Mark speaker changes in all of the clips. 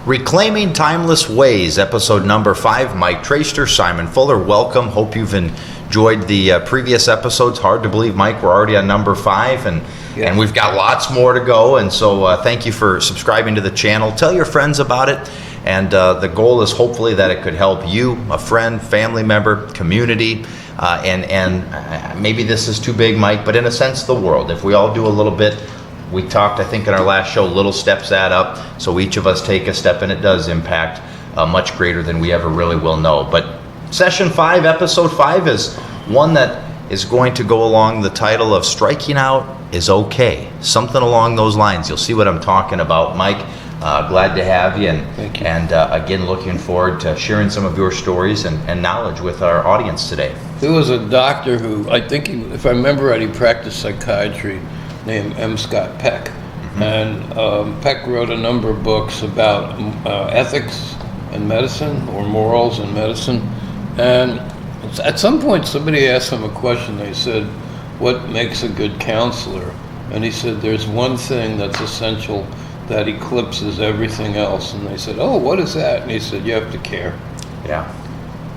Speaker 1: Reclaiming Timeless Ways, episode number 5. Mike Traster, Simon Fuller, welcome. Hope you've enjoyed the previous episodes. Hard to believe, Mike, we're already on number 5, and we've got lots more to go. And so thank you for subscribing to the channel. Tell your friends about it. And the goal is hopefully that it could help you, a friend, family member, community, and maybe this is too big, Mike, but in a sense, the world. If we all do a little bit. We talked, I think, in our last show, little steps add up. So each of us take a step, and it does impact much greater than we ever really will know. But session 5, episode 5 is one that is going to go along the title of Striking Out is Okay. Something along those lines. You'll see what I'm talking about. Mike, glad to have you.
Speaker 2: Thank you.
Speaker 1: And again, looking forward to sharing some of your stories and knowledge with our audience today.
Speaker 2: There was a doctor who, I think, if I remember right, he practiced psychiatry, named M. Scott Peck.
Speaker 1: Mm-hmm.
Speaker 2: And Peck wrote a number of books about ethics and medicine, or morals and medicine. And at some point, somebody asked him a question. They said, what makes a good counselor? And he said, there's one thing that's essential that eclipses everything else. And they said, oh, what is that? And he said, you have to care.
Speaker 1: Yeah.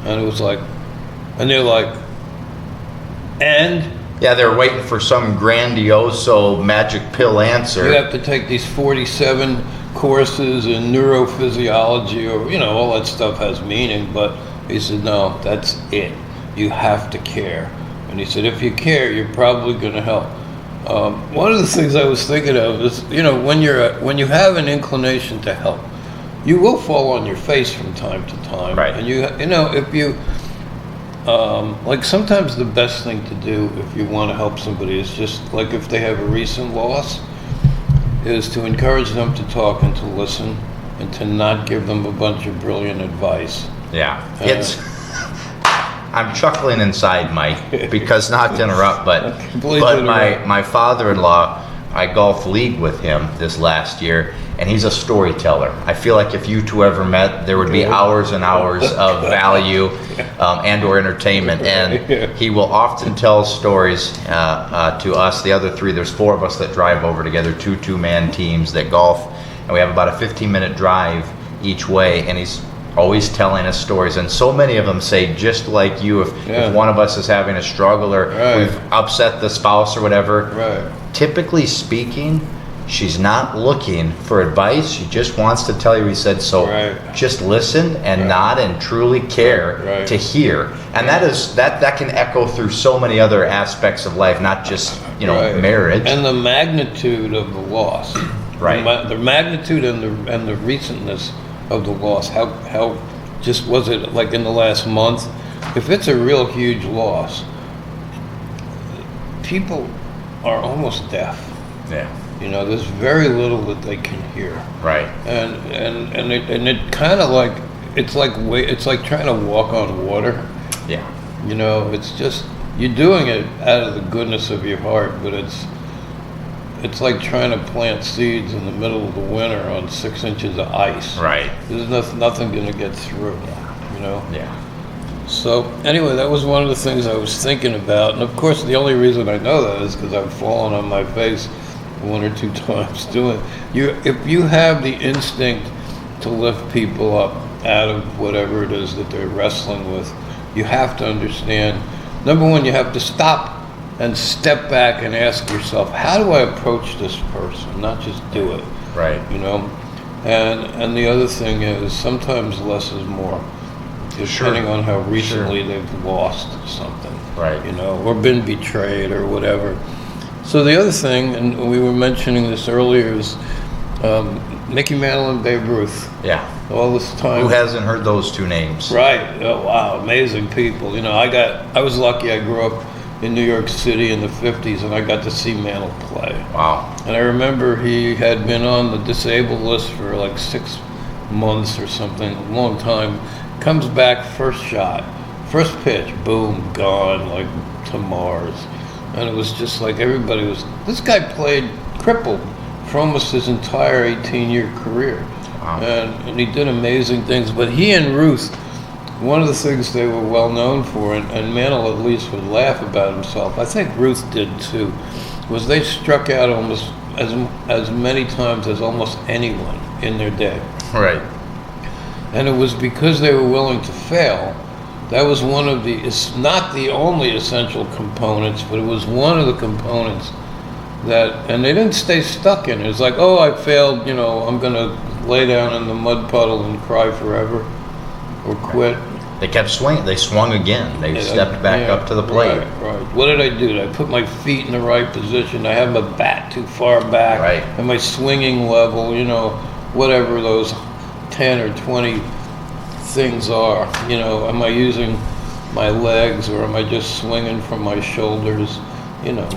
Speaker 2: And it was like, and they're like, and?
Speaker 1: Yeah, they're waiting for some grandiose magic pill answer.
Speaker 2: You have to take these 47 courses in neurophysiology, or, all that stuff has meaning, but he said, no, that's it. You have to care. And he said, if you care, you're probably going to help. One of the things I was thinking of is, when you have an inclination to help, you will fall on your face from time to time.
Speaker 1: Right.
Speaker 2: And if you, like sometimes the best thing to do if you want to help somebody is just like if they have a recent loss, is to encourage them to talk and to listen and to not give them a bunch of brilliant advice.
Speaker 1: Yeah, I'm chuckling inside, Mike, because not to interrupt, but my father-in-law, I golf league with him this last year, and he's a storyteller. I feel like if you two ever met, there would be hours and hours of value and or entertainment. And he will often tell stories to us, the other 3. There's 4 of us that drive over together, 2-man teams that golf, and we have about a 15-minute drive each way, and he's always telling us stories, and so many of them say, just like you, if one of us is having a struggle or we've upset the spouse or whatever, typically speaking, she's not looking for advice. She just wants to tell you, he said, so just listen and nod and truly care to hear. And that can echo through so many other aspects of life, not just, marriage.
Speaker 2: And the magnitude of the loss.
Speaker 1: Right.
Speaker 2: The magnitude and the recentness of the loss. How just was it like in the last month? If it's a real huge loss, people are almost deaf.
Speaker 1: Yeah.
Speaker 2: There's very little that they can hear.
Speaker 1: Right.
Speaker 2: And it kind of like it's like trying to walk on water.
Speaker 1: Yeah.
Speaker 2: It's just you're doing it out of the goodness of your heart, but it's like trying to plant seeds in the middle of the winter on 6 inches of ice.
Speaker 1: Right.
Speaker 2: There's nothing going to get through.
Speaker 1: Yeah.
Speaker 2: So anyway, that was one of the things I was thinking about, and of course the only reason I know that is because I've fallen on my face 1 or 2 times doing it. If you have the instinct to lift people up out of whatever it is that they're wrestling with, you have to understand, number one, you have to stop and step back and ask yourself, how do I approach this person? Not just do it.
Speaker 1: Right.
Speaker 2: And the other thing is sometimes less is more, depending on how recently they've lost something.
Speaker 1: Right.
Speaker 2: Or been betrayed or whatever. So the other thing, and we were mentioning this earlier, is Mickey Mantle and Babe Ruth.
Speaker 1: Yeah.
Speaker 2: All this time.
Speaker 1: Who hasn't heard those 2 names?
Speaker 2: Right. Oh, wow. Amazing people. I was lucky. I grew up in New York City in the 50s, and I got to see Mantle play.
Speaker 1: Wow.
Speaker 2: And I remember he had been on the disabled list for like 6 months or something, a long time. Comes back, first shot, first pitch, boom, gone, like to Mars. And it was just like this guy played crippled for almost his entire 18-year career.
Speaker 1: Wow.
Speaker 2: And he did amazing things. But he and Ruth, one of the things they were well known for, and Mantle at least would laugh about himself, I think Ruth did too, was they struck out almost as many times as almost anyone in their day.
Speaker 1: Right.
Speaker 2: And it was because they were willing to fail. That was one of the, it's not the only essential components, but it was one of the components that, and they didn't stay stuck in it. It's like, oh, I failed, you know, I'm going to lay down in the mud puddle and cry forever or quit.
Speaker 1: They kept swinging. They swung again. They stepped back up to the plate.
Speaker 2: Right. What did I do? Did I put my feet in the right position? I have my bat too far back.
Speaker 1: Right.
Speaker 2: And my swinging level, you know, whatever those 10 or 20 things are. You know, am I using my legs or am I just swinging from my shoulders? You know,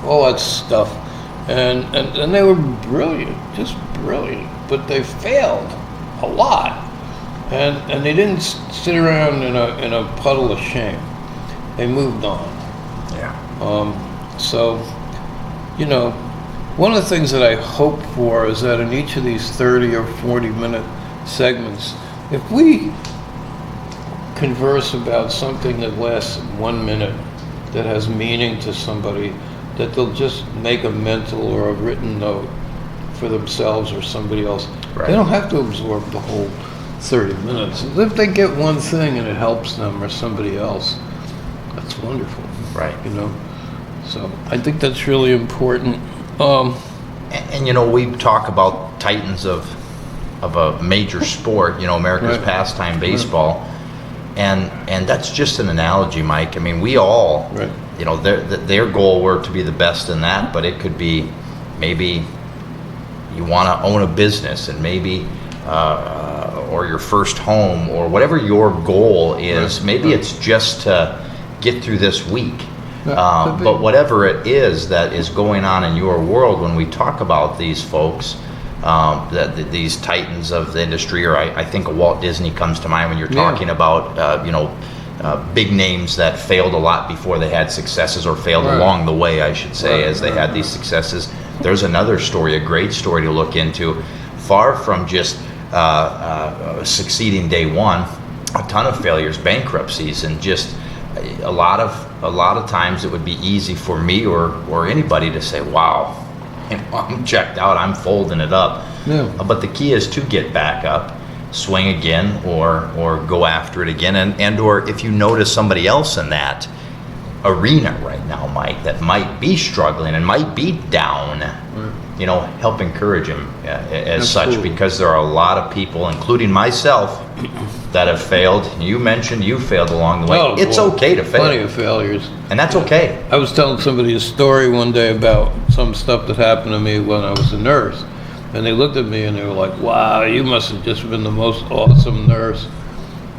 Speaker 2: all that stuff. And they were brilliant, just brilliant. But they failed a lot. And they didn't sit around in a puddle of shame. They moved on.
Speaker 1: Yeah.
Speaker 2: So, you know, one of the things that I hope for is that in each of these 30 or 40-minute segments, if we converse about something that lasts 1 minute, that has meaning to somebody, that they'll just make a mental or a written note for themselves or somebody else.
Speaker 1: Right.
Speaker 2: They don't have to absorb the whole 30 minutes. If they get one thing and it helps them or somebody else, that's wonderful.
Speaker 1: Right.
Speaker 2: You know, so I think that's really important.
Speaker 1: And you know, we talk about titans of a major sport, you know, America's pastime, baseball, and that's just an analogy, Mike. I mean, we all, you know, their goal were to be the best in that, but it could be maybe you want to own a business, and maybe or your first home, or whatever your goal is. Maybe it's just to get through this week. But whatever it is that is going on in your world, when we talk about these folks, these titans of the industry, or I think Walt Disney comes to mind when you're talking about, you know, big names that failed a lot before they had successes, or failed along the way, I should say, as they had these successes. There's another story, a great story to look into. Far from just succeeding day one, a ton of failures, bankruptcies, and just a lot of times it would be easy for me or anybody to say, wow, you know, I'm checked out, I'm folding it up. But the key is to get back up, swing again, or go after it again, and or if you notice somebody else in that arena right now, Mike, that might be struggling and might be down, you know, help encourage him as such, because there are a lot of people, including myself, that have failed. You mentioned you failed along the way. It's okay to fail.
Speaker 2: Plenty of failures.
Speaker 1: And that's okay.
Speaker 2: I was telling somebody a story one day about some stuff that happened to me when I was a nurse. And they looked at me and they were like, wow, you must have just been the most awesome nurse.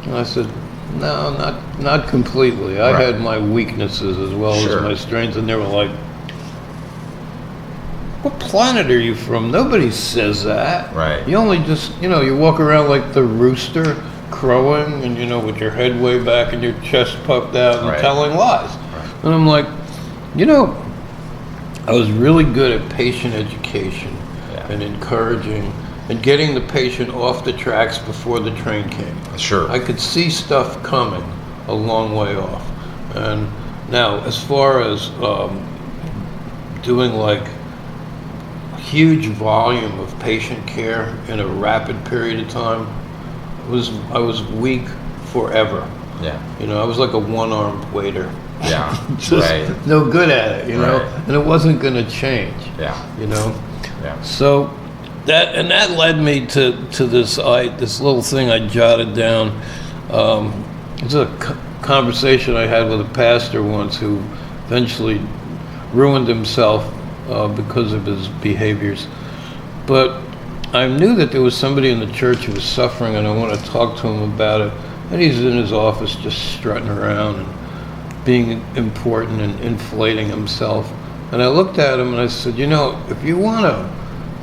Speaker 2: And I said, no, not completely. I had my weaknesses as well as my strengths. And they were like, what planet are you from? Nobody says that.
Speaker 1: Right.
Speaker 2: You only just, you know, you walk around like the rooster crowing and, you know, with your head way back and your chest puffed out and telling lies. And I'm like, you know, I was really good at patient education and encouraging and getting the patient off the tracks before the train came.
Speaker 1: Sure.
Speaker 2: I could see stuff coming a long way off. And now, as far as doing like huge volume of patient care in a rapid period of time, I was weak forever.
Speaker 1: Yeah.
Speaker 2: You know, I was like a one-armed waiter.
Speaker 1: Yeah.
Speaker 2: Just no good at it, you know, and it wasn't going to change.
Speaker 1: Yeah.
Speaker 2: You know.
Speaker 1: Yeah.
Speaker 2: So that led me to this little thing I jotted down. It's a conversation I had with a pastor once who eventually ruined himself because of his behaviors. But I knew that there was somebody in the church who was suffering, and I want to talk to him about it. And he's in his office just strutting around and being important and inflating himself. And I looked at him and I said, you know, if you want to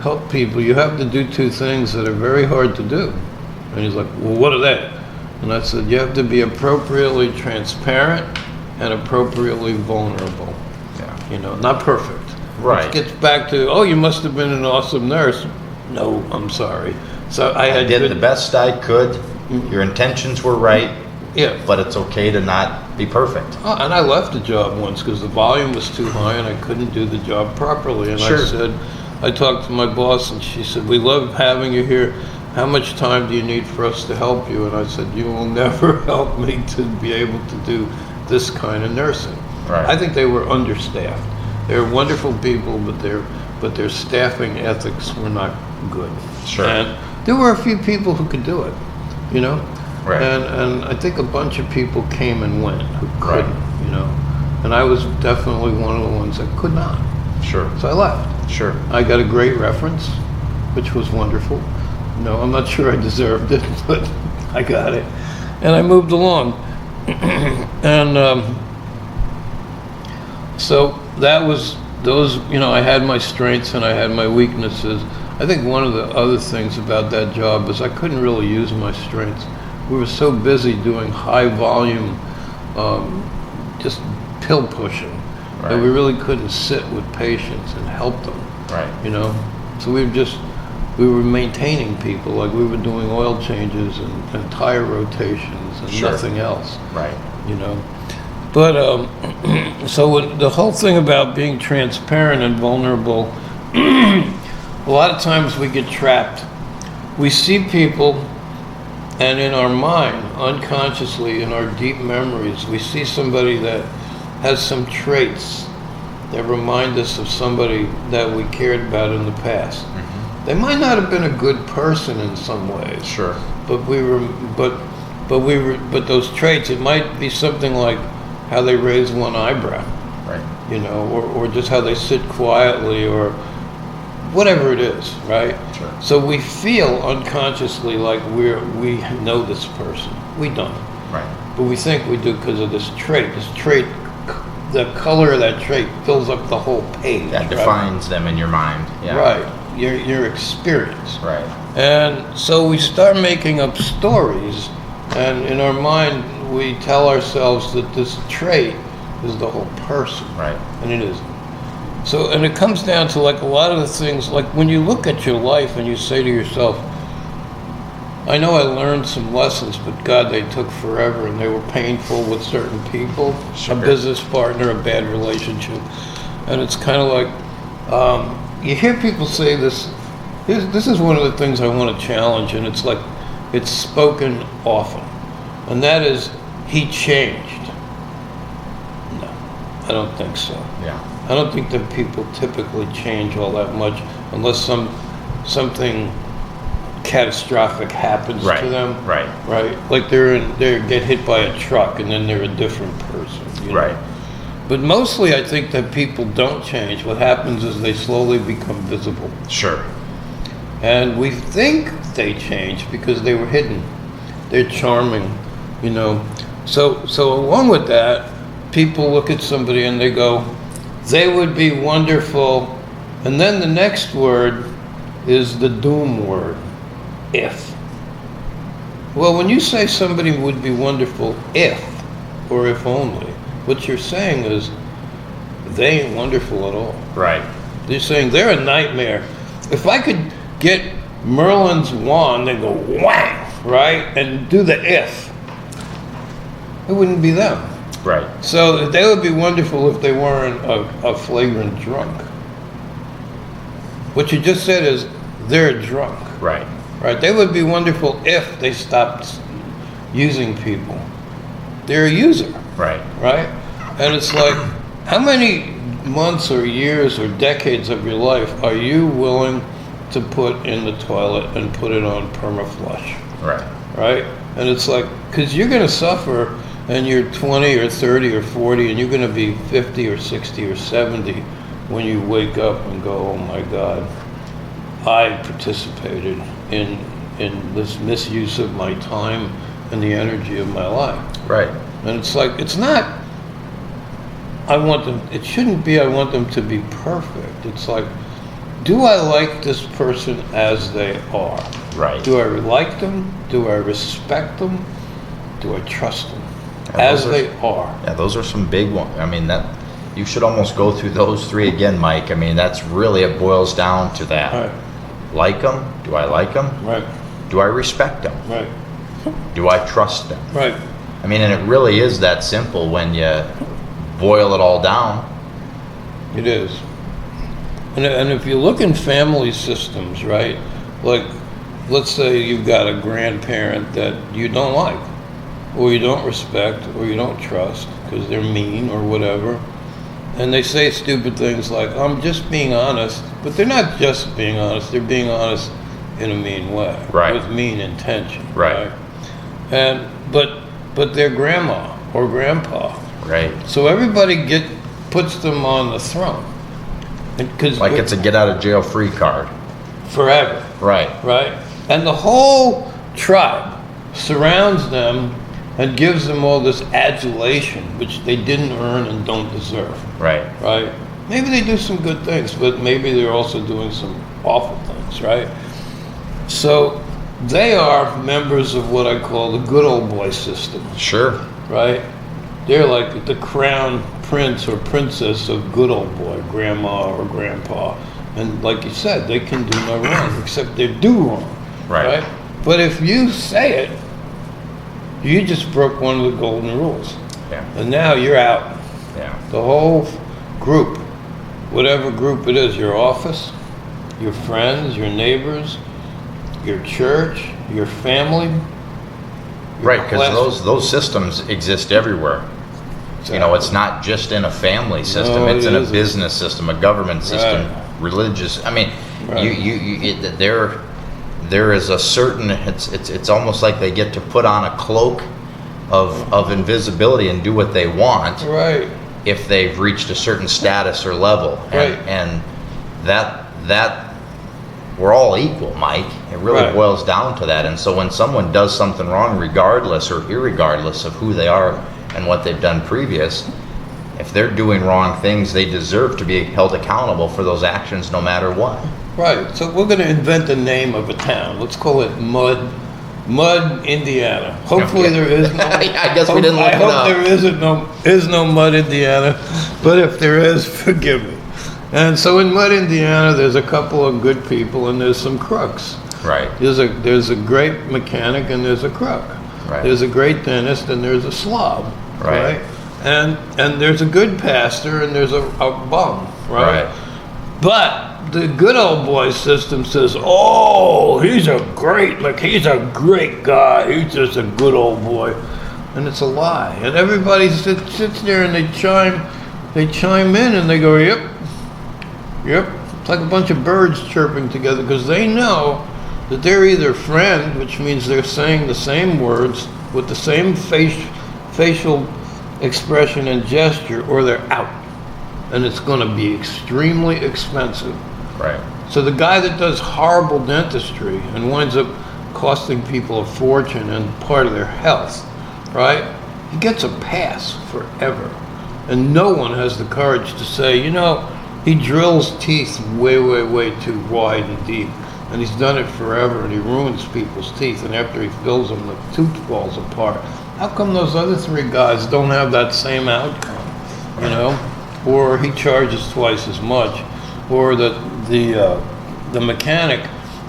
Speaker 2: help people, you have to do two things that are very hard to do. And he's like, well, what are they? And I said, you have to be appropriately transparent and appropriately vulnerable.
Speaker 1: Yeah.
Speaker 2: You know, not perfect.
Speaker 1: Right.
Speaker 2: Which gets back to, oh, you must have been an awesome nurse. No, I'm sorry. So I
Speaker 1: did the best I could. Your intentions were right.
Speaker 2: Yeah.
Speaker 1: But it's okay to not be perfect.
Speaker 2: Oh, and I left the job once because the volume was too high and I couldn't do the job properly. And I said, I talked to my boss and she said, we love having you here. how much time do you need for us to help you? And I said, you will never help me to be able to do this kind of nursing.
Speaker 1: Right.
Speaker 2: I think they were understaffed. They're wonderful people, but their staffing ethics were not good.
Speaker 1: Sure.
Speaker 2: And there were a few people who could do it, you know?
Speaker 1: Right.
Speaker 2: And I think a bunch of people came and went who
Speaker 1: Right.
Speaker 2: couldn't, you know? And I was definitely one of the ones that could not.
Speaker 1: Sure.
Speaker 2: So I left.
Speaker 1: Sure.
Speaker 2: I got a great reference, which was wonderful. No, I'm not sure I deserved it, but I got it. And I moved along. And so that was those, you know, I had my strengths and I had my weaknesses. I think one of the other things about that job is I couldn't really use my strengths. We were so busy doing high volume, just pill pushing, that we really couldn't sit with patients and help them.
Speaker 1: Right.
Speaker 2: You know, so we were maintaining people, like we were doing oil changes and tire rotations and
Speaker 1: Sure.
Speaker 2: nothing else.
Speaker 1: Right.
Speaker 2: You know, but so the whole thing about being transparent and vulnerable, a lot of times we get trapped. We see people, and in our mind, unconsciously, in our deep memories, we see somebody that has some traits that remind us of somebody that we cared about in the past.
Speaker 1: Mm-hmm.
Speaker 2: They might not have been a good person in some ways,
Speaker 1: Sure.
Speaker 2: but those traits, it might be something like how they raise one eyebrow,
Speaker 1: Right.
Speaker 2: you know, or just how they sit quietly, or whatever it is, right?
Speaker 1: Sure.
Speaker 2: So we feel unconsciously like we know this person. We don't,
Speaker 1: Right.
Speaker 2: but we think we do because of this trait. This trait, the color of that trait fills up the whole page.
Speaker 1: That
Speaker 2: right?
Speaker 1: defines them in your mind. Yeah.
Speaker 2: Right, your experience.
Speaker 1: Right.
Speaker 2: And so we start making up stories, and in our mind we tell ourselves that this trait is the whole person,
Speaker 1: Right.
Speaker 2: and it isn't. So, and it comes down to like a lot of the things, like when you look at your life and you say to yourself, I know I learned some lessons, but God, they took forever and they were painful with certain people,
Speaker 1: Sure.
Speaker 2: a business partner, a bad relationship. And it's kind of like, you hear people say this, this is one of the things I want to challenge, and it's like, it's spoken often. And that is, he changed. No, I don't think so.
Speaker 1: Yeah.
Speaker 2: I don't think that people typically change all that much unless something catastrophic happens
Speaker 1: Right.
Speaker 2: to them.
Speaker 1: Right.
Speaker 2: Right? Like they get hit by a truck and then they're a different person. You know?
Speaker 1: Right.
Speaker 2: But mostly I think that people don't change. What happens is they slowly become visible.
Speaker 1: Sure.
Speaker 2: And we think they change because they were hidden. They're charming, you know. So along with that, people look at somebody and they go, they would be wonderful. And then the next word is the doom word, if. Well, when you say somebody would be wonderful if, or if only, what you're saying is they ain't wonderful at all.
Speaker 1: Right.
Speaker 2: They're saying they're a nightmare. If I could get Merlin's wand and go whang, right, and do the if, it wouldn't be them.
Speaker 1: Right.
Speaker 2: So they would be wonderful if they weren't a flagrant drunk. What you just said is they're drunk,
Speaker 1: Right.
Speaker 2: right? They would be wonderful if they stopped using people. They're a user,
Speaker 1: Right.
Speaker 2: right? And it's like, how many months or years or decades of your life are you willing to put in the toilet and put it on permaflush,
Speaker 1: Right.
Speaker 2: right? And it's like, because you're going to suffer, and you're 20 or 30 or 40, and you're going to be 50 or 60 or 70 when you wake up and go, oh my God, I participated in this misuse of my time and the energy of my life.
Speaker 1: Right.
Speaker 2: And it's like, it's not, it shouldn't be I want them to be perfect. It's like, do I like this person as they are?
Speaker 1: Right.
Speaker 2: Do I like them? Do I respect them? Do I trust them? As
Speaker 1: those are-
Speaker 2: they are.
Speaker 1: Yeah, those are some big ones. I mean, that you should almost go through those three again, Mike. I mean, that's really, it boils down to that.
Speaker 2: Right,
Speaker 1: Like them? Do I like them?
Speaker 2: right,
Speaker 1: Do I respect them?
Speaker 2: right,
Speaker 1: Do I trust them?
Speaker 2: right.
Speaker 1: I mean, and it really is that simple when you boil it all down.
Speaker 2: It is. And if you look in family systems, right, like let's say you've got a grandparent that you don't like, or you don't respect, or you don't trust because they're mean or whatever, and they say stupid things like, I'm just being honest, but they're not just being honest, they're being honest in a mean way,
Speaker 1: Right.
Speaker 2: with mean intention,
Speaker 1: Right.
Speaker 2: And but their grandma or grandpa,
Speaker 1: Right.
Speaker 2: so everybody puts them on the throne, because
Speaker 1: Like it's a get out of jail free card.
Speaker 2: forever,
Speaker 1: Right.
Speaker 2: right? And the whole tribe surrounds them and gives them all this adulation, which they didn't earn and don't deserve,
Speaker 1: Right.
Speaker 2: right? Maybe they do some good things, but maybe they're also doing some awful things, right? So they are members of what I call the good old boy system,
Speaker 1: Sure.
Speaker 2: right? They're like the crown prince or princess of good old boy, grandma or grandpa. And like you said, they can do no wrong, except they do wrong,
Speaker 1: Right.
Speaker 2: But if you say it, you just broke one of the golden rules.
Speaker 1: Yeah.
Speaker 2: And now you're out.
Speaker 1: Yeah.
Speaker 2: The whole group, whatever group it is, your office, your friends, your neighbors, your church, your family. your
Speaker 1: Right, because
Speaker 2: class-
Speaker 1: those systems exist everywhere. You know, it's not just in a family system,
Speaker 2: No,
Speaker 1: it's
Speaker 2: it
Speaker 1: in a
Speaker 2: isn't.
Speaker 1: business system, a government system,
Speaker 2: Right.
Speaker 1: religious. I mean,
Speaker 2: Right.
Speaker 1: there is a certain, it's almost like they get to put on a cloak of invisibility and do what they want
Speaker 2: Right.
Speaker 1: if they've reached a certain status or level.
Speaker 2: Right.
Speaker 1: And that we're all equal, Mike. It really
Speaker 2: Right.
Speaker 1: boils down to that. And so when someone does something wrong, regardless or irregardless of who they are and what they've done previous, if they're doing wrong things, they deserve to be held accountable for those actions no matter what.
Speaker 2: Right. So we're going to invent the name of a town. Let's call it Mud, Indiana. Hopefully
Speaker 1: Okay.
Speaker 2: there is no.
Speaker 1: I guess we didn't look
Speaker 2: I
Speaker 1: it
Speaker 2: hope
Speaker 1: up.
Speaker 2: there is no Mud, Indiana. But if there is, forgive me. And so in Mud, Indiana, there's a couple of good people and there's some crooks.
Speaker 1: Right.
Speaker 2: There's a great mechanic and there's a crook.
Speaker 1: Right.
Speaker 2: There's a great dentist and there's a slob.
Speaker 1: Right.
Speaker 2: And there's a good pastor and there's a bum.
Speaker 1: Right.
Speaker 2: But the good old boy system says, "Oh, he's a great guy. He's just a good old boy," and it's a lie. And everybody sits there and they chime in and they go, "Yep, yep." It's like a bunch of birds chirping together because they know that they're either friend, which means they're saying the same words with the same facial expression and gesture, or they're out. And it's going to be extremely expensive.
Speaker 1: Right.
Speaker 2: So the guy that does horrible dentistry and winds up costing people a fortune and part of their health, right? He gets a pass forever. And no one has the courage to say, you know, he drills teeth way, way, way too wide and deep. And he's done it forever and he ruins people's teeth. And after he fills them, the tooth falls apart. How come those other three guys don't have that same outcome, you know? Or he charges twice as much, or the mechanic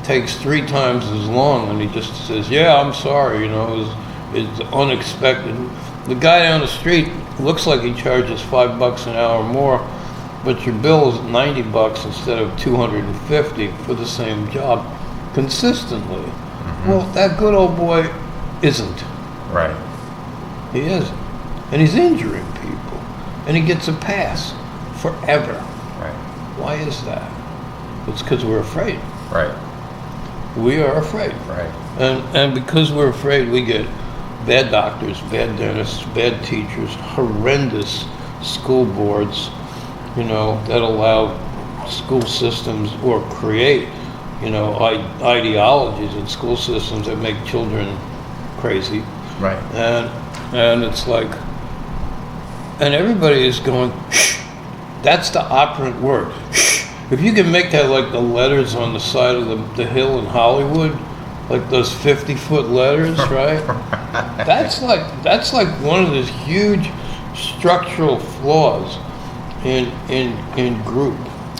Speaker 2: takes 3 times as long, and he just says, "Yeah, I'm sorry," you know, it's unexpected. The guy down the street looks like he charges $5 an hour more, but your bill is $90 instead of $250 for the same job, consistently.
Speaker 1: Mm-hmm.
Speaker 2: Well, that good old boy isn't.
Speaker 1: Right.
Speaker 2: He isn't, and he's injuring people, and he gets a pass forever.
Speaker 1: Right.
Speaker 2: Why is that? It's because we're afraid.
Speaker 1: Right.
Speaker 2: We are afraid.
Speaker 1: Right.
Speaker 2: And because we're afraid, we get bad doctors, bad dentists, bad teachers, horrendous school boards, you know, that allow school systems or create, you know, ideologies in school systems that make children crazy.
Speaker 1: Right.
Speaker 2: And it's like, and everybody is going, shh. That's the operant word. Shh. If you can make that like the letters on the side of the hill in Hollywood, like those 50-foot letters, right? That's like one of the huge structural flaws in group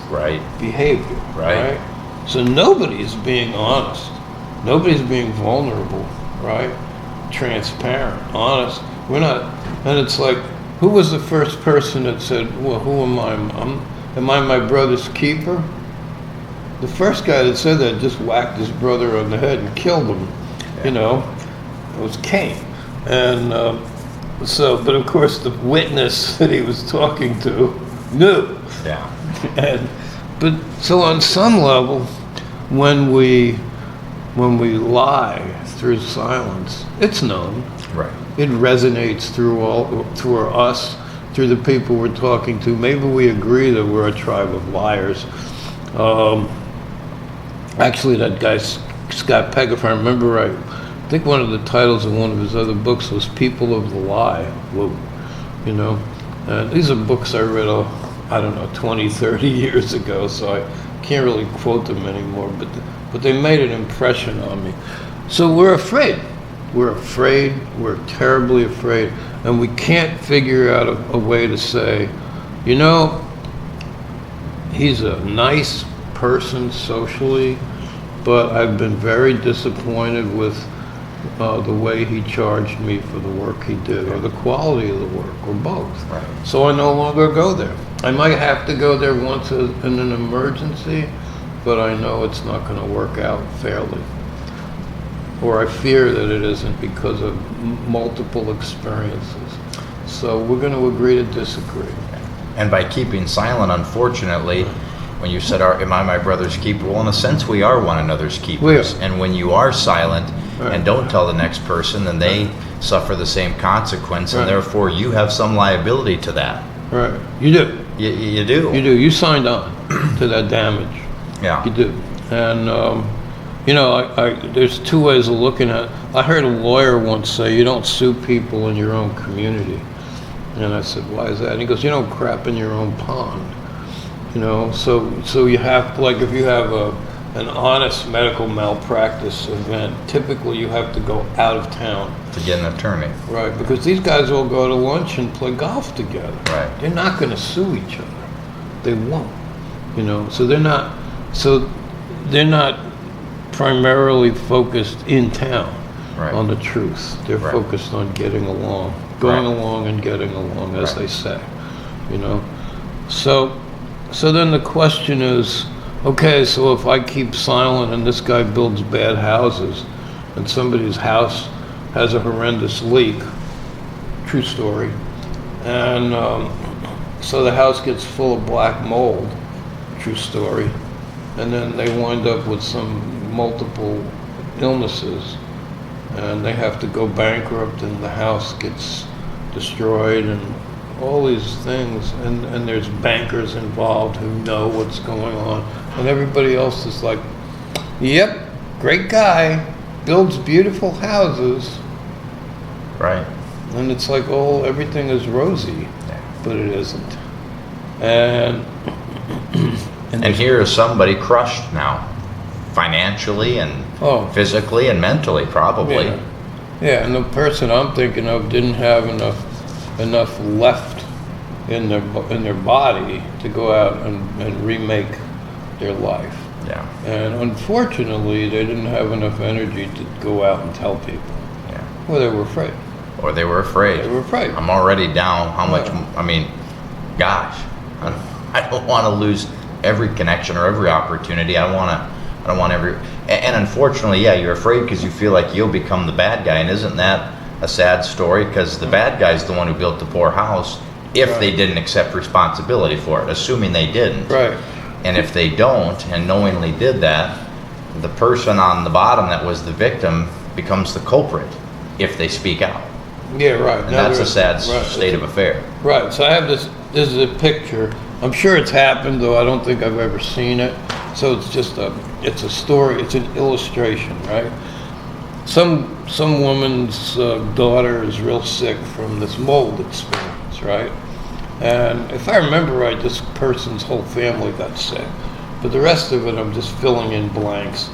Speaker 1: Right.
Speaker 2: behavior,
Speaker 1: Right.
Speaker 2: So nobody's being honest. Nobody's being vulnerable, right? Transparent, honest. We're not, and it's like, who was the first person that said, well, who am I? Am I my brother's keeper? the first guy that said that just whacked his brother on the head and killed him.
Speaker 1: Yeah.
Speaker 2: You know, it was Cain. And but of course the witness that he was talking to knew.
Speaker 1: Yeah.
Speaker 2: But so on some level, when we lie through silence, it's known.
Speaker 1: Right.
Speaker 2: It resonates through us, through the people we're talking to. Maybe we agree that we're a tribe of liars. Actually, that guy Scott Peck, if I remember right, I think one of the titles of one of his other books was "People of the Lie." Whoa, you know, and these are books I read, I don't know, 20, 30 years ago, so I can't really quote them anymore. But they made an impression on me. So we're afraid. We're afraid. We're terribly afraid, and we can't figure out a way to say, you know, he's a nice person socially, but I've been very disappointed with the way he charged me for the work he did, or the quality of the work, or both.
Speaker 1: Right.
Speaker 2: So I no longer go there. I might have to go there once in an emergency, but I know it's not going to work out fairly. Or I fear that it isn't because of multiple experiences. So we're going to agree to disagree.
Speaker 1: And by keeping silent, unfortunately, when you said, am I my brother's keeper? Well, in a sense, we are one another's keepers. And when you are silent and don't tell the next person, then they suffer the same consequence, and therefore you have some liability to that.
Speaker 2: Right. You do.
Speaker 1: You do.
Speaker 2: You do. You signed on to that damage.
Speaker 1: Yeah.
Speaker 2: You do. And, you know, there's two ways of looking at it. I heard a lawyer once say, you don't sue people in your own community. And I said, why is that? And he goes, you don't crap in your own pond. You know, so you have, like, if you have an honest medical malpractice event, typically you have to go out of town.
Speaker 1: To get an attorney.
Speaker 2: Right, because these guys all go to lunch and play golf together.
Speaker 1: Right.
Speaker 2: They're not going to sue each other. They won't. You know, so they're not primarily focused in town on the truth. They're focused on getting along, going along and getting along, as they say. You know, so then the question is, okay, so if I keep silent and this guy builds bad houses, and somebody's house has a horrendous leak, true story, and so the house gets full of black mold, true story, and then they wind up with some multiple illnesses, and they have to go bankrupt, and the house gets destroyed, and all these things, and there's bankers involved who know what's going on, and everybody else is like, yep, great guy, builds beautiful houses.
Speaker 1: Right.
Speaker 2: And it's like, oh, everything is rosy, but it isn't. And
Speaker 1: here is somebody crushed now, financially and physically and mentally, probably.
Speaker 2: Yeah, and the person I'm thinking of didn't have enough left in their body to go out and remake their life.
Speaker 1: Yeah.
Speaker 2: And unfortunately, they didn't have enough energy to go out and tell people.
Speaker 1: Yeah.
Speaker 2: Well, they were afraid.
Speaker 1: Or they were afraid.
Speaker 2: They were afraid.
Speaker 1: I'm already down. How much? I mean, gosh, I don't want to lose every connection or every opportunity. I don't want every. And unfortunately, yeah, you're afraid because you feel like you'll become the bad guy. And isn't that a sad story? Because the bad guy's the one who built the poor house. If they didn't accept responsibility for it, assuming they didn't.
Speaker 2: Right.
Speaker 1: And if they don't and knowingly did that, the person on the bottom that was the victim becomes the culprit if they speak out.
Speaker 2: Yeah, right.
Speaker 1: And that's a sad state of affair.
Speaker 2: Right. So I have this is a picture. I'm sure it's happened, though I don't think I've ever seen it. So it's just it's a story. It's an illustration, right? Some woman's daughter is real sick from this mold experience, right? And if I remember right, this person's whole family got sick. But the rest of it, I'm just filling in blanks.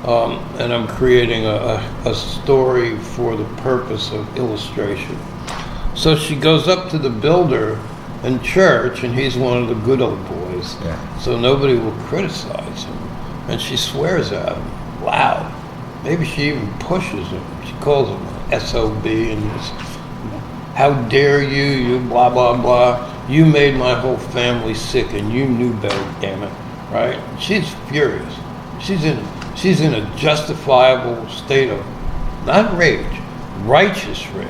Speaker 2: And I'm creating a story for the purpose of illustration. So she goes up to the builder in church, and he's one of the good old boys.
Speaker 1: Yeah. So
Speaker 2: nobody will criticize him. And she swears at him loud. Maybe she even pushes him. She calls him SOB and this, how dare you blah, blah, blah. You made my whole family sick and you knew better, damn it. right? She's furious. She's in a justifiable state of not rage, righteous rage.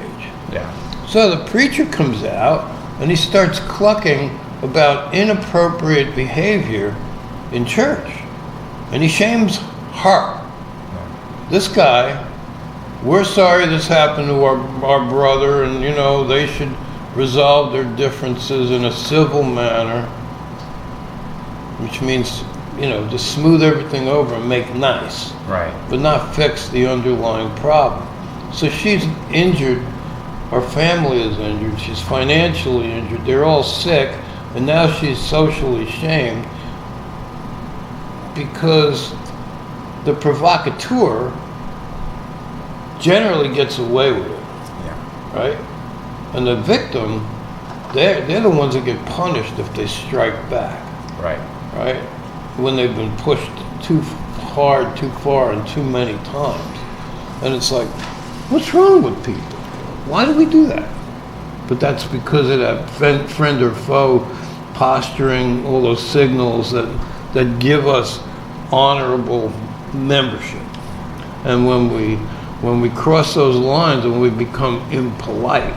Speaker 1: Yeah.
Speaker 2: So the preacher comes out and he starts clucking about inappropriate behavior in church. And he shames her. This guy, we're sorry this happened to our brother, and they should resolve their differences in a civil manner, which means, to smooth everything over and make nice.
Speaker 1: Right.
Speaker 2: But not fix the underlying problem. So she's injured, her family is injured, she's financially injured, they're all sick, and now she's socially shamed because the provocateur generally gets away with it.
Speaker 1: Yeah.
Speaker 2: Right? And the victim, they're the ones that get punished if they strike back.
Speaker 1: Right.
Speaker 2: Right? When they've been pushed too hard, too far, and too many times. And it's like, what's wrong with people? Why do we do that? But that's because of that friend or foe posturing, all those signals that give us honorable membership. And when we cross those lines and we become impolite,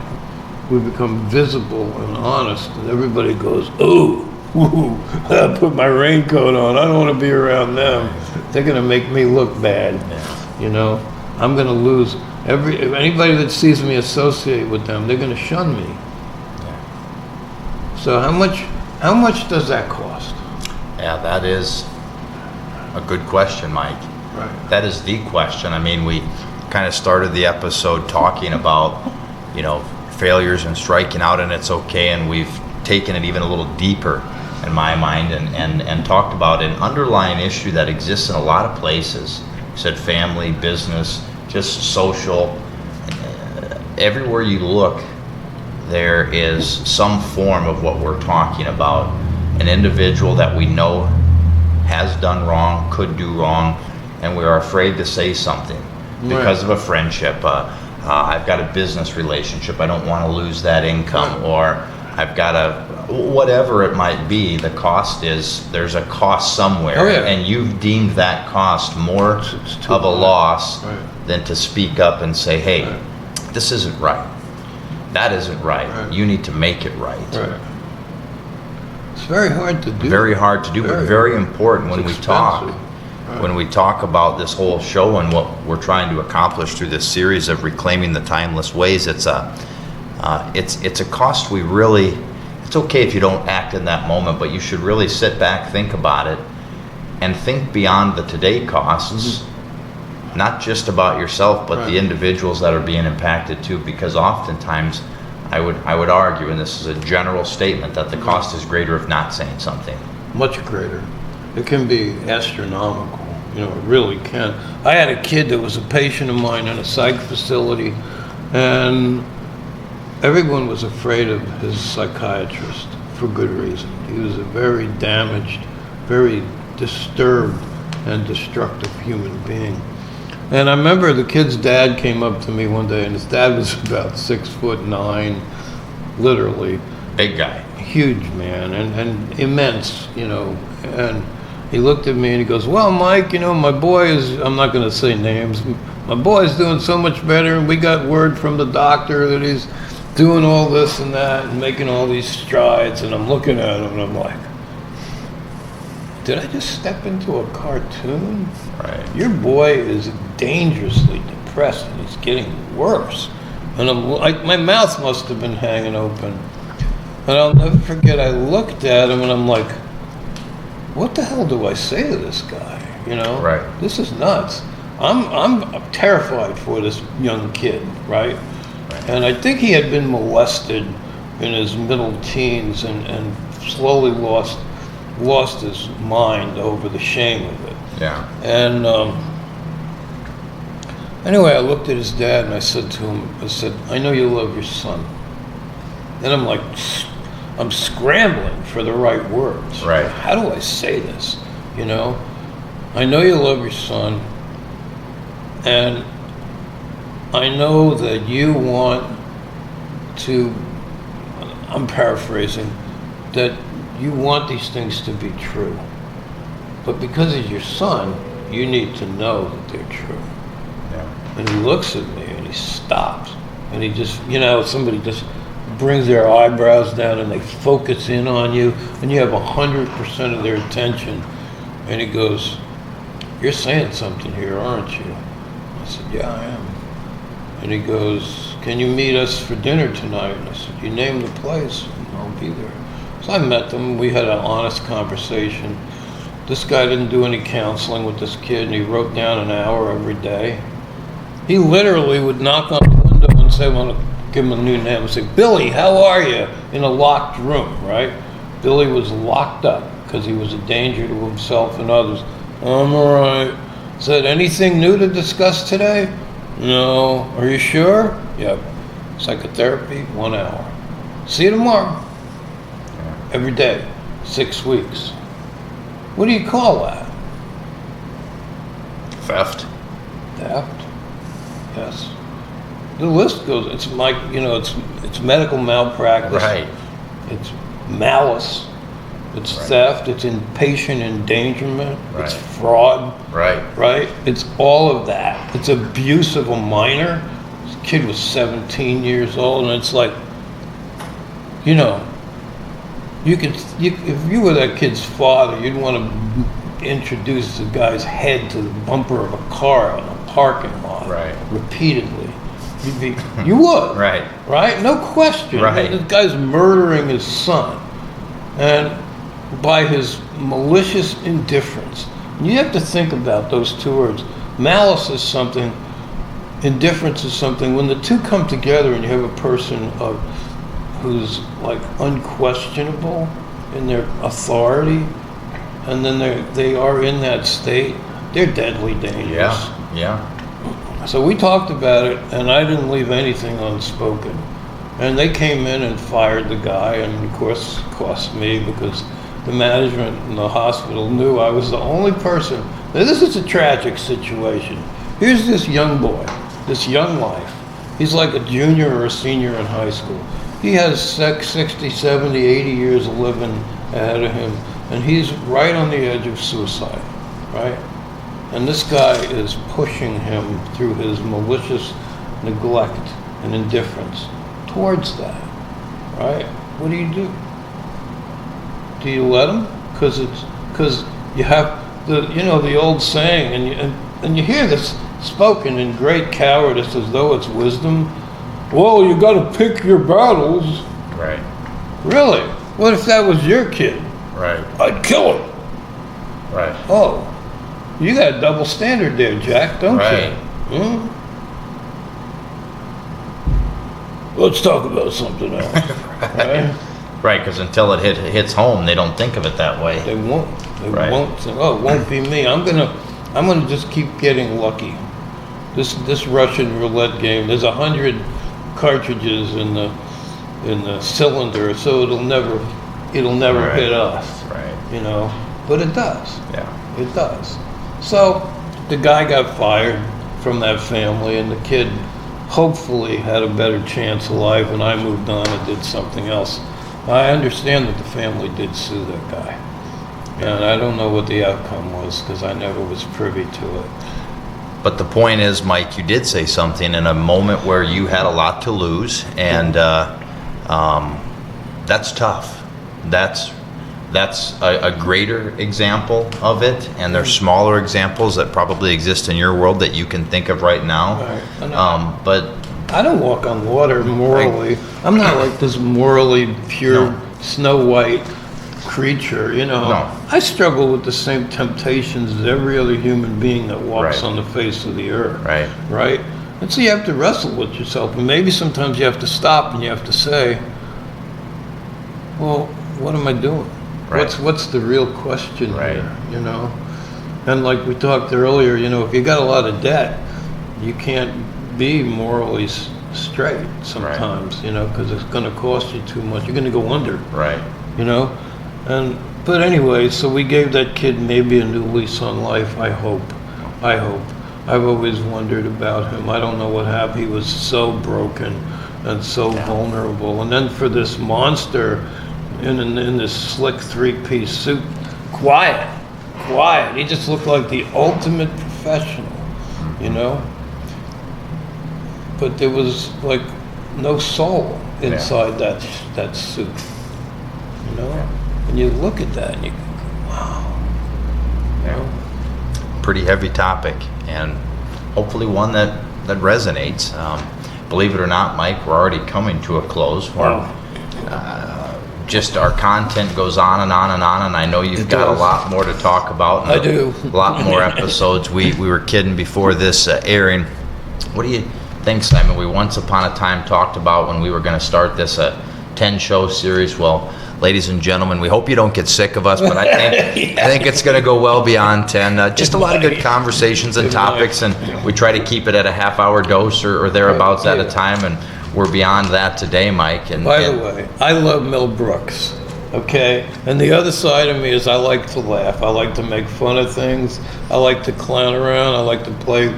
Speaker 2: we become visible and honest, and everybody goes, "Oh, woo, I put my raincoat on. I don't want to be around them. They're going to make me look bad."
Speaker 1: Yeah.
Speaker 2: I'm going to lose anybody that sees me associate with them. They're going to shun me.
Speaker 1: Yeah.
Speaker 2: So how much does that cost?
Speaker 1: Yeah, that is a good question, Mike.
Speaker 2: Right.
Speaker 1: That is the question. I mean, we kind of started the episode talking about, failures and striking out, and it's okay, and we've taken it even a little deeper in my mind and talked about an underlying issue that exists in a lot of places. You said family, business, just social. Everywhere you look, there is some form of what we're talking about. An individual that we know has done wrong, could do wrong, and we are afraid to say something because of a friendship. I've got a business relationship. I don't want to lose that income, or I've got whatever it might be. The cost is, there's a cost somewhere.
Speaker 2: Oh, yeah.
Speaker 1: And you've deemed that cost more
Speaker 2: It's too
Speaker 1: of a
Speaker 2: high.
Speaker 1: loss
Speaker 2: Right.
Speaker 1: than to speak up and say, hey,
Speaker 2: Right.
Speaker 1: this isn't right. That isn't right.
Speaker 2: Right.
Speaker 1: You need to make it right.
Speaker 2: Right. It's very hard to do.
Speaker 1: Very hard to do, but very important when we
Speaker 2: It's
Speaker 1: talk.
Speaker 2: expensive. Right.
Speaker 1: When we talk about this whole show and what we're trying to accomplish through this series of reclaiming the timeless ways, it's a cost we really. It's okay if you don't act in that moment, but you should really sit back, think about it, and think beyond the today costs. Not just about yourself, but
Speaker 2: Right.
Speaker 1: the individuals that are being impacted too. Because oftentimes, I would argue, and this is a general statement, that the cost is greater if not saying something.
Speaker 2: Much greater. It can be astronomical. It really can. I had a kid that was a patient of mine in a psych facility, and everyone was afraid of his psychiatrist for good reason. He was a very damaged, very disturbed, and destructive human being. And I remember the kid's dad came up to me one day, and his dad was about 6'9", literally.
Speaker 1: Big guy.
Speaker 2: Huge man and immense, and he looked at me and he goes, "Well, Mike, my boy is," I'm not going to say names, "my boy's doing so much better, and we got word from the doctor that he's doing all this and that and making all these strides." And I'm looking at him and I'm like, did I just step into a cartoon?
Speaker 1: Right.
Speaker 2: Your boy is dangerously depressed and he's getting worse. And I'm like, my mouth must have been hanging open. And I'll never forget, I looked at him and I'm like, what the hell do I say to this guy?
Speaker 1: Right.
Speaker 2: This is nuts. I'm terrified for this young kid, right? And I think he had been molested in his middle teens and slowly lost his mind over the shame of it.
Speaker 1: Yeah.
Speaker 2: And anyway, I looked at his dad and I said to him, "I know you love your son." And I'm like, I'm scrambling for the right words.
Speaker 1: Right.
Speaker 2: How do I say this? I know you love your son, and I know that you want to, I'm paraphrasing, that you want these things to be true. But because he's your son, you need to know that they're true.
Speaker 1: Yeah.
Speaker 2: And he looks at me and he stops. And he just, somebody just brings their eyebrows down and they focus in on you. And you have 100% of their attention. And he goes, "You're saying something here, aren't you?" I said, "Yeah, I am." And he goes, "Can you meet us for dinner tonight?" And I said, "You name the place and I'll be there." So I met them. We had an honest conversation. This guy didn't do any counseling with this kid, and he wrote down an hour every day. He literally would knock on the window and say, I want to give him a new name, and say, "Billy, how are you?" in a locked room, right? Billy was locked up because he was a danger to himself and others. "I'm all right." Said, "Anything new to discuss today?" "No." "Are you sure?" "Yep." Psychotherapy, 1 hour. "See you tomorrow." Every day, 6 weeks. What do you call that?
Speaker 1: Theft.
Speaker 2: Theft? Yes. The list goes. It's like it's medical malpractice.
Speaker 1: Right.
Speaker 2: It's malice. It's
Speaker 1: Right.
Speaker 2: theft. It's inpatient endangerment.
Speaker 1: Right.
Speaker 2: It's fraud.
Speaker 1: Right.
Speaker 2: Right. It's all of that. It's abuse of a minor. This kid was 17 years old, and it's like, if you were that kid's father, you'd want to introduce the guy's head to the bumper of a car in a parking lot,
Speaker 1: Right.
Speaker 2: repeatedly. You would,
Speaker 1: Right.
Speaker 2: right? No question.
Speaker 1: Right.
Speaker 2: This guy's murdering his son, and by his malicious indifference. And you have to think about those two words. Malice is something. Indifference is something. When the two come together, and you have a person who's like unquestionable in their authority, and then they are in that state, they're deadly dangerous.
Speaker 1: Yeah.
Speaker 2: So we talked about it, and I didn't leave anything unspoken. And they came in and fired the guy, and of course it cost me because the management in the hospital knew I was the only person. Now this is a tragic situation. Here's this young boy, this young life. He's like a junior or a senior in high school. He has 60, 70, 80 years of living ahead of him, and he's right on the edge of suicide, right? And this guy is pushing him through his malicious neglect and indifference towards that, right? What do? Do you let him? Because you have the old saying, and you hear this spoken in great cowardice as though it's wisdom. Well, you got to pick your battles.
Speaker 1: Right.
Speaker 2: Really? What if that was your kid?
Speaker 1: Right.
Speaker 2: I'd kill him.
Speaker 1: Right.
Speaker 2: Oh, you got a double standard there, Jack, don't
Speaker 1: Right.
Speaker 2: you? Hmm? Let's talk about something else. Right?
Speaker 1: Right, because until it hits home, they don't think of it that way.
Speaker 2: They won't. They
Speaker 1: Right.
Speaker 2: won't say, "Oh, it won't be me. I'm gonna just keep getting lucky." This Russian roulette game. There's 100 cartridges in the cylinder, so it'll never
Speaker 1: Right.
Speaker 2: hit us.
Speaker 1: Right.
Speaker 2: But it does.
Speaker 1: Yeah.
Speaker 2: It does. So the guy got fired from that family, and the kid hopefully had a better chance of life, and I moved on and did something else. I understand that the family did sue that guy, and I don't know what the outcome was because I never was privy to it.
Speaker 1: But the point is, Mike, you did say something in a moment where you had a lot to lose, and that's tough. That's a greater example of it, and there's smaller examples that probably exist in your world that you can think of right now.
Speaker 2: Right.
Speaker 1: But
Speaker 2: I don't walk on water morally. I'm not like this morally pure
Speaker 1: No.
Speaker 2: Snow White creature,
Speaker 1: No.
Speaker 2: I struggle with the same temptations as every other human being that walks
Speaker 1: Right.
Speaker 2: on the face of the earth.
Speaker 1: Right.
Speaker 2: Right? And so you have to wrestle with yourself. And maybe sometimes you have to stop and you have to say, well, what am I doing?
Speaker 1: Right.
Speaker 2: What's the real question
Speaker 1: Right.
Speaker 2: here, And like we talked earlier, if you got a lot of debt, you can't be morally straight sometimes, because it's going to cost you too much. You're going to go under,
Speaker 1: Right.
Speaker 2: But anyway, so we gave that kid maybe a new lease on life. I hope. I've always wondered about him. I don't know what happened. He was so broken and so vulnerable. And then for this monster in this slick three-piece suit, quiet, quiet. He just looked like the ultimate professional, you know? But there was like no soul inside that suit, you know? And you look at that and you go, wow. You know?
Speaker 1: Pretty heavy topic, and hopefully one that resonates. Believe it or not, Mike, we're already coming to a close. Just our content goes on and on and on, and I know you've got a lot more to talk about.
Speaker 2: I do.
Speaker 1: A lot more episodes. We were kidding before this airing. What do you think, Simon? We once upon a time talked about when we were going to start this 10-show series. Well, ladies and gentlemen, we hope you don't get sick of us, but I think it's going to go well beyond 10. Just a lot of good conversations and topics, and we try to keep it at a half-hour dose or thereabouts at a time, and we're beyond that today, Mike. And
Speaker 2: by the way, I love Mel Brooks, okay? And the other side of me is I like to laugh. I like to make fun of things. I like to clown around. I like to play,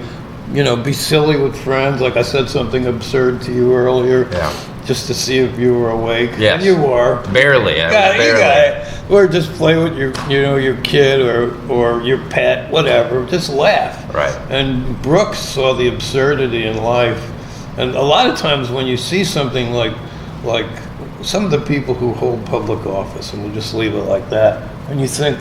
Speaker 2: you know, be silly with friends. Like I said something absurd to you earlier.
Speaker 1: Yeah.
Speaker 2: Just to see if you were awake.
Speaker 1: Yes.
Speaker 2: And you were.
Speaker 1: Barely.
Speaker 2: You got it. Or just play with your kid or your pet, whatever. Just laugh.
Speaker 1: Right.
Speaker 2: And Brooks saw the absurdity in life. And a lot of times when you see something like some of the people who hold public office, and we'll just leave it like that, and you think,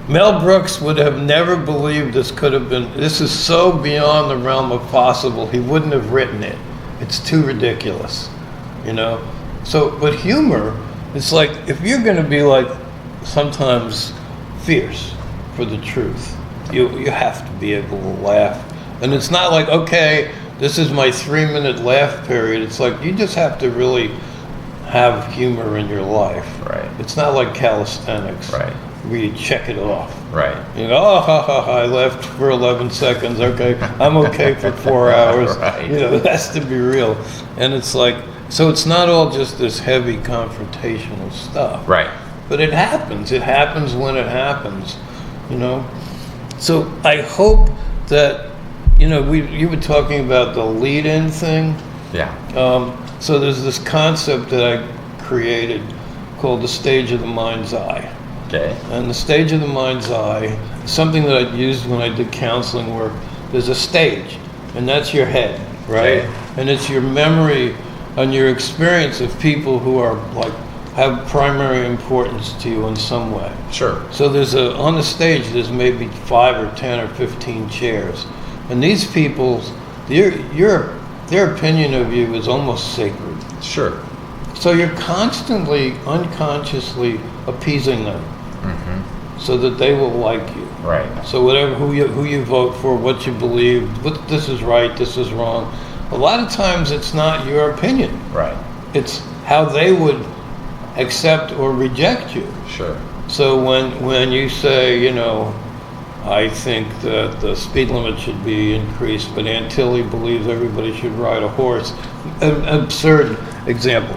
Speaker 2: Mel Brooks would have never believed this could have been, this is so beyond the realm of possible, he wouldn't have written it. It's too ridiculous, you know? So, but humor, it's like, if you're gonna be like sometimes fierce for the truth, you have to be able to laugh. And it's not like, okay, this is my 3-minute laugh period. It's like, you just have to really have humor in your life.
Speaker 1: Right.
Speaker 2: It's not like calisthenics.
Speaker 1: Right.
Speaker 2: Where you check it off.
Speaker 1: Right.
Speaker 2: You know, oh, ha, ha, ha, I left for 11 seconds. Okay, I'm okay for 4 hours.
Speaker 1: Right.
Speaker 2: You know, it has to be real. And it's like, so it's not all just this heavy confrontational stuff.
Speaker 1: Right.
Speaker 2: But it happens. It happens when it happens, you know? So I hope that, you know, you were talking about the lead-in thing.
Speaker 1: Yeah.
Speaker 2: So there's this concept that I created called the stage of the mind's eye.
Speaker 1: Okay.
Speaker 2: And the stage of the mind's eye, something that I used when I did counseling work, there's a stage, and that's your head, right?
Speaker 1: Okay.
Speaker 2: And it's your memory and your experience of people who are like, have primary importance to you in some way.
Speaker 1: Sure.
Speaker 2: So on the stage, there's maybe 5 or 10 or 15 chairs. And these people's, their opinion of you is almost sacred.
Speaker 1: Sure.
Speaker 2: So you're constantly, unconsciously appeasing them.
Speaker 1: Mm-hmm.
Speaker 2: So that they will like you.
Speaker 1: Right.
Speaker 2: So whatever, who you vote for, what you believe, this is right, this is wrong. A lot of times it's not your opinion.
Speaker 1: Right.
Speaker 2: It's how they would accept or reject you.
Speaker 1: Sure.
Speaker 2: So when you say, you know, I think that the speed limit should be increased, but Aunt Tilly believes everybody should ride a horse. An absurd example.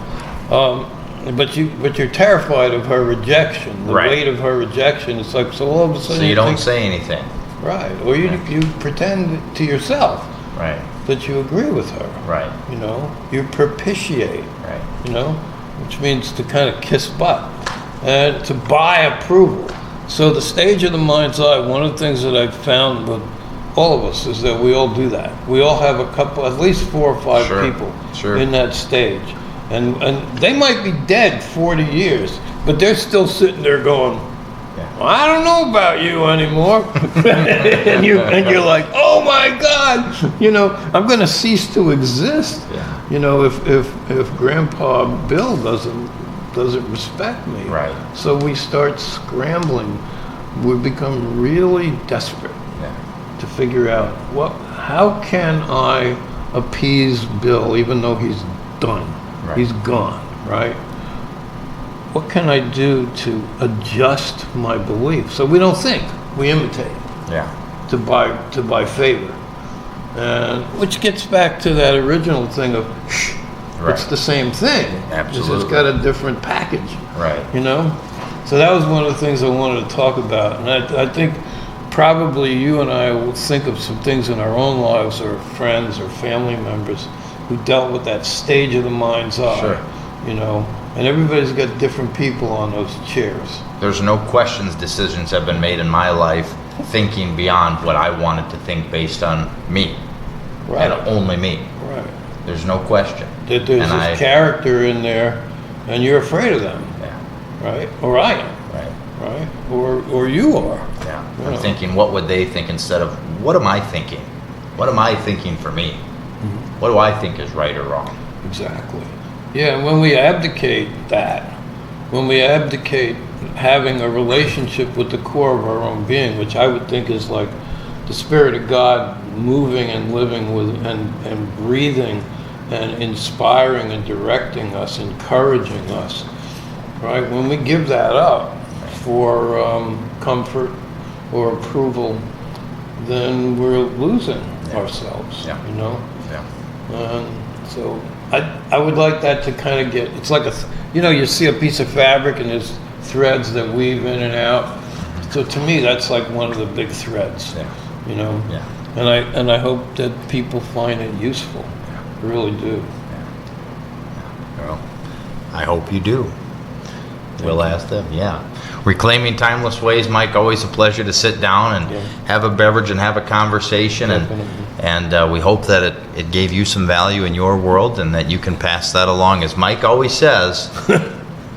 Speaker 2: But you're terrified of her rejection, the
Speaker 1: Right.
Speaker 2: weight of her rejection. It's like, so all of a sudden
Speaker 1: So you don't
Speaker 2: think,
Speaker 1: say anything.
Speaker 2: right, or you pretend to yourself
Speaker 1: Right.
Speaker 2: that you agree with her.
Speaker 1: Right.
Speaker 2: You know, you propitiate.
Speaker 1: Right.
Speaker 2: You know, which means to kind of kiss butt and to buy approval. So the stage of the mind's eye, one of the things that I've found with all of us is that we all do that. We all have a couple, at least 4 or 5
Speaker 1: Sure.
Speaker 2: people
Speaker 1: Sure.
Speaker 2: in that stage. And they might be dead 40 years, but they're still sitting there going, well, I don't know about you anymore. and you're like, oh my God, you know, I'm going to cease to exist.
Speaker 1: Yeah.
Speaker 2: You know, if Grandpa Bill doesn't respect me.
Speaker 1: Right.
Speaker 2: So we start scrambling. We become really desperate
Speaker 1: Yeah.
Speaker 2: to figure out how can I appease Bill even though he's done.
Speaker 1: Right.
Speaker 2: He's gone, right? What can I do to adjust my belief? So we don't think, we imitate
Speaker 1: Yeah.
Speaker 2: to buy favor. And which gets back to that original thing of shh,
Speaker 1: Right.
Speaker 2: it's the same thing.
Speaker 1: Absolutely.
Speaker 2: It's got a different package,
Speaker 1: Right.
Speaker 2: you know? So that was one of the things I wanted to talk about. And I think probably you and I will think of some things in our own lives or friends or family members who dealt with that stage of the mind's eye,
Speaker 1: Sure.
Speaker 2: you know? And everybody's got different people on those chairs.
Speaker 1: There's no questions decisions have been made in my life thinking beyond what I wanted to think based on me.
Speaker 2: Right.
Speaker 1: And only me.
Speaker 2: Right.
Speaker 1: There's no question.
Speaker 2: That there's
Speaker 1: And
Speaker 2: this character in there, and you're afraid of them,
Speaker 1: Yeah,
Speaker 2: right? Or I am,
Speaker 1: right.
Speaker 2: right? Or you are.
Speaker 1: Yeah.
Speaker 2: You
Speaker 1: I'm
Speaker 2: know.
Speaker 1: thinking, what would they think instead of, what am I thinking? What am I thinking for me? What do I think is right or wrong?
Speaker 2: Exactly. Yeah, and when we abdicate that, when we abdicate having a relationship with the core of our own being, which I would think is like the Spirit of God moving and living with and breathing and inspiring and directing us, encouraging us, right? When we give that up for comfort or approval, then we're losing ourselves,
Speaker 1: Yeah.
Speaker 2: you know?
Speaker 1: Yeah.
Speaker 2: So I would like that to kind of get, it's like you see a piece of fabric and there's threads that weave in and out. So to me, that's like one of the big threads,
Speaker 1: Yeah.
Speaker 2: you know?
Speaker 1: Yeah.
Speaker 2: And I hope that people find it useful. I really do.
Speaker 1: Well, I hope you do. We'll ask them, yeah. Reclaiming Timeless Ways, Mike, always a pleasure to sit down and
Speaker 2: Yeah.
Speaker 1: have a beverage and have a conversation.
Speaker 2: Definitely.
Speaker 1: And we hope that it gave you some value in your world and that you can pass that along. As Mike always says,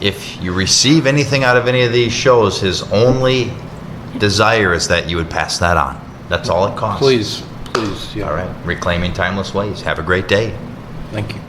Speaker 1: if you receive anything out of any of these shows, his only desire is that you would pass that on. That's all it costs.
Speaker 2: Please, yeah.
Speaker 1: All right. Reclaiming Timeless Ways. Have a great day.
Speaker 2: Thank you.